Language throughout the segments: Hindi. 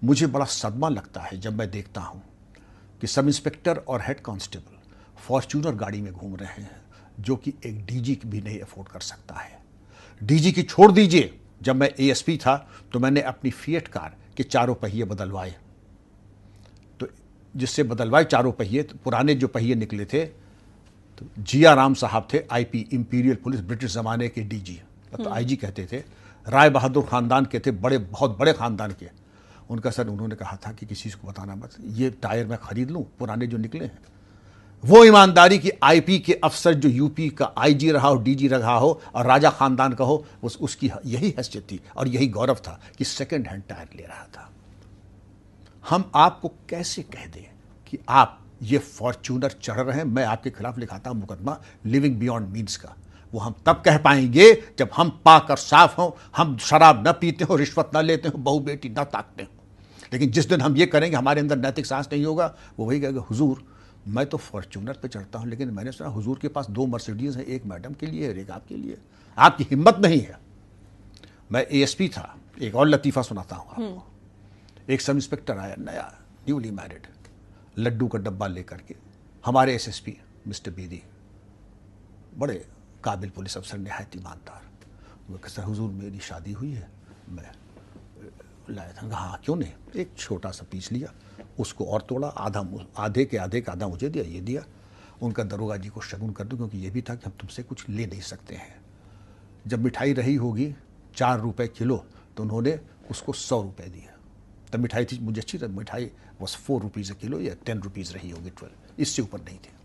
मुझे बड़ा सदमा लगता है जब मैं देखता हूं कि सब इंस्पेक्टर और हेड कांस्टेबल फॉर्च्यूनर गाड़ी में घूम रहे हैं, जो कि एक डीजी भी नहीं अफोर्ड कर सकता है। डीजी की छोड़ दीजिए, जब मैं एएसपी था तो मैंने अपनी फिएट कार के चारों पहिए बदलवाए, तो जिससे बदलवाए चारों पहिए, तो पुराने जो पहिए निकले थे, तो जिया राम साहब थे, आईपी इंपीरियल पुलिस, ब्रिटिश जमाने के डीजी, तो आईजी कहते थे, राय बहादुर खानदान के थे, बड़े बहुत बड़े खानदान के। उनका सर उन्होंने कहा था कि किसी को बताना मत, ये टायर मैं खरीद लूं पुराने जो निकले हैं। वो ईमानदारी की आईपी के अफसर जो यूपी का आईजी रहा हो, डीजी रहा हो और राजा खानदान का हो, उसकी यही हैसियत थी और यही गौरव था कि सेकंड हैंड टायर ले रहा था। हम आपको कैसे कह दें कि आप ये फॉर्च्यूनर चढ़ रहे हैं, मैं आपके खिलाफ लिखाता हूं मुकदमा लिविंग बियॉन्ड मीन्स का। वो हम तब कह पाएंगे जब हम पाक और साफ हों, हम शराब न पीते हो, रिश्वत न लेते हो, बहू बेटी न ताकते हो। लेकिन जिस दिन हम ये करेंगे, हमारे अंदर नैतिक सांस नहीं होगा, वो वही कहेगा, हुजूर मैं तो फॉर्च्यूनर पे चढ़ता हूं, लेकिन मैंने सुना हुजूर के पास 2 मर्सिडीज है, एक मैडम के लिए और एक आपके लिए, आपकी हिम्मत नहीं है। मैं एएसपी था, एक और लतीफ़ा सुनाता हूं आपको। एक सब इंस्पेक्टर आया नया, न्यूली मैरिड, लड्डू का डब्बा लेकर के, हमारे एसएसपी मिस्टर बेदी, बड़े काबिल पुलिस अफसर, निहायत ईमानदार। वो कहता, हुजूर मेरी शादी हुई है, मैं लाया था। हाँ क्यों नहीं, एक छोटा सा पीस लिया, उसको और तोड़ा, आधे के आधा मुझे दिया, ये दिया। उनका दरोगा जी को शगुन कर दो, क्योंकि ये भी था कि हम तुमसे कुछ ले नहीं सकते हैं। जब मिठाई रही होगी 4 रुपए किलो, तो उन्होंने उसको 100 रुपये दिया। तब मिठाई थी मुझे अच्छी, तब मिठाई बस 4 रुपीज़ किलो या 10 रुपीज़ रही होगी, 12, इससे ऊपर नहीं थे।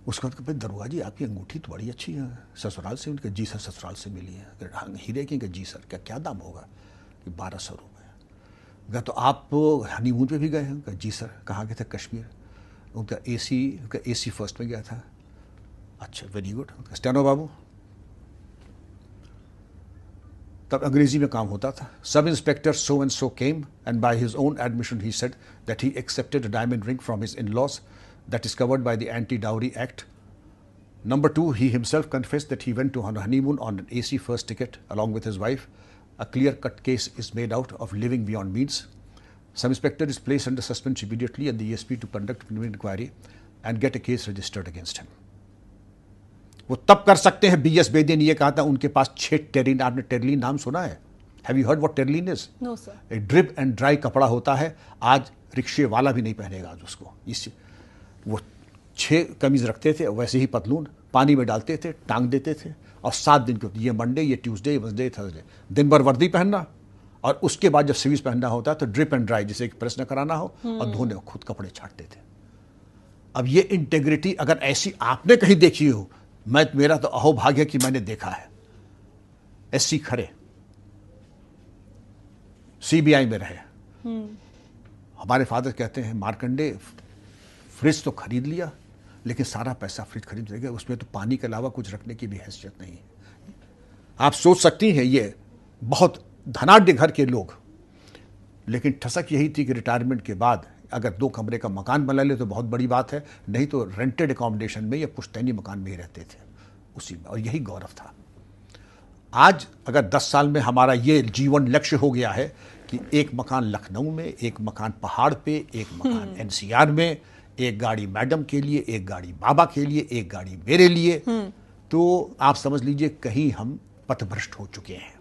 उसके बाद भाई दरोगा जी आपकी अंगूठी तो बड़ी अच्छी है, ससुराल से? उनके जी सर ससुराल से मिली है। हीरे की? जी सर। क्या दाम होगा? कि 1200 रुपये। तो आप हनीमून पे भी गए हैं? जी सर। कहाँ गए थे? कश्मीर। उनका एसी फर्स्ट में गया था। अच्छा, वेरी गुड। स्टेनो बाबू। तब अंग्रेजी में काम होता था। Sub inspector so and so came and by his own admission he said that he accepted a diamond ring from his in-laws that is covered by the Anti-Dowry Act. Number 2, he himself confessed that he went to on a honeymoon on an AC first ticket along with his wife. A clear-cut case is made out of living beyond means. Some inspector is placed under suspension immediately and the ESP to conduct preliminary inquiry and get a case registered against him. वो तब कर सकते हैं। बीएस बेदी ने ये कहा था, उनके पास 6 टेरिन। आपने टेरलिन नाम सुना है? Have you heard what terylene is? No sir. एक ड्रिप एंड ड्राई कपड़ा होता है, आज रिक्शे वाला भी नहीं पहनेगा आज उसको। इस वो 6 कमीज रखते थे, वैसे ही पतलून, पानी में डालते थे, टांग देते थे, और 7 दिन के, ये मंडे, ये ट्यूसडे, ये वेडनेसडे, थर्सडे, दिन भर वर्दी पहनना, और उसके बाद जब सर्विस पहनना होता है तो ड्रिप एंड ड्राई, जिसे प्रेस न कराना हो और धोने, खुद कपड़े छाटते थे। अब ये इंटेग्रिटी अगर ऐसी आपने कहीं देखी हो, मेरा तो अहोभाग्य कि मैंने देखा है। एससी खरे सीबीआई में रहे। हमारे फादर कहते हैं, मार्कंडे फ्रिज तो खरीद लिया, लेकिन सारा पैसा फ्रिज खरीद गया, उसमें तो पानी के अलावा कुछ रखने की भी हैसियत नहीं है। आप सोच सकती हैं, ये बहुत धनाढ्य घर के लोग, लेकिन ठसक यही थी कि रिटायरमेंट के बाद अगर 2 कमरे का मकान बना ले तो बहुत बड़ी बात है, नहीं तो रेंटेड अकोमोडेशन में या पुश्तैनी मकान में ही रहते थे उसी में, और यही गौरव था। आज अगर 10 साल में हमारा ये जीवन लक्ष्य हो गया है कि एक मकान लखनऊ में, एक मकान पहाड़ पे, एक मकान एनसीआर में, एक गाड़ी मैडम के लिए, एक गाड़ी बाबा के लिए, एक गाड़ी मेरे लिए, तो आप समझ लीजिए कहीं हम पथभ्रष्ट हो चुके हैं।